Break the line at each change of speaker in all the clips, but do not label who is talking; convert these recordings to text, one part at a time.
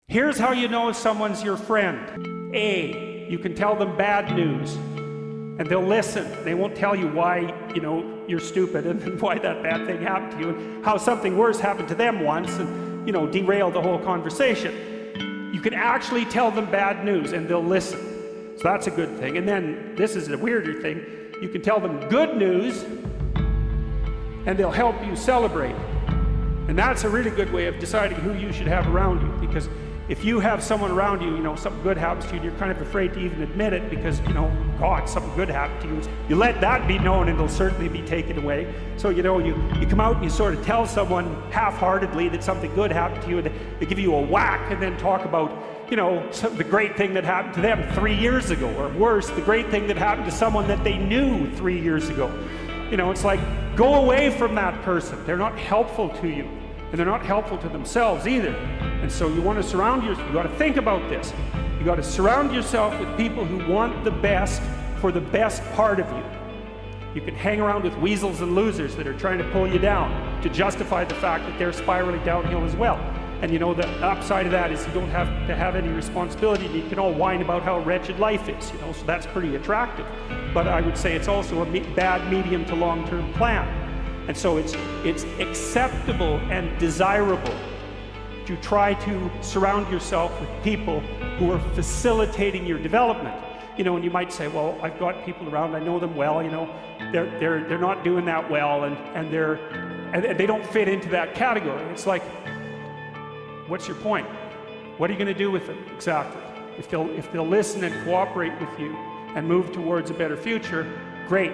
Here's how you know someone's your friend. A, you can tell them bad news and they'll listen. They won't tell you why, you're stupid and why that bad thing happened to you and how something worse happened to them once and, derail the whole conversation. You can actually tell them bad news and they'll listen. So that's a good thing. And then, this is a weirder thing, you can tell them good news and they'll help you celebrate. And that's a really good way of deciding who you should have around you, because if you have someone around you, something good happens to you, and you're kind of afraid to even admit it because, God, something good happened to you. You let that be known and it'll certainly be taken away. So, you come out and you sort of tell someone half-heartedly that something good happened to you, and they give you a whack and then talk about, the great thing that happened to them 3 years ago, or worse, the great thing that happened to someone that they knew 3 years ago. It's like, go away from that person. They're not helpful to you, and they're not helpful to themselves either. And so you want to you got to think about this. You got to surround yourself with people who want the best for the best part of you. You can hang around with weasels and losers that are trying to pull you down to justify the fact that they're spiraling downhill as well. And the upside of that is you don't have to have any responsibility. You can all whine about how wretched life is, so that's pretty attractive. But I would say it's also a bad medium to long-term plan. And so it's acceptable and desirable to try to surround yourself with people who are facilitating your development. And you might say, well, I've got people around, I know them well, they're not doing that well, and they don't fit into that category. It's like, what's your point? What are you going to do with them exactly? If they'll listen and cooperate with you and move towards a better future, great.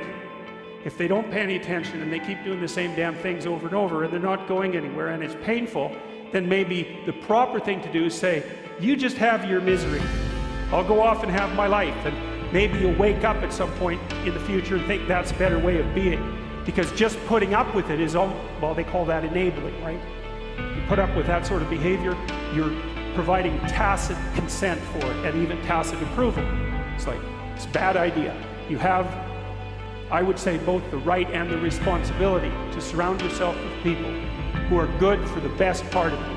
If they don't pay any attention and they keep doing the same damn things over and over and they're not going anywhere and it's painful, then maybe the proper thing to do is say, you just have your misery. I'll go off and have my life. And maybe you'll wake up at some point in the future and think that's a better way of being. Because just putting up with it is, well, they call that enabling, right? You put up with that sort of behavior, you're providing tacit consent for it and even tacit approval. It's like, it's a bad idea. You have, I would say, both the right and the responsibility to surround yourself with people who are good for the best part of you.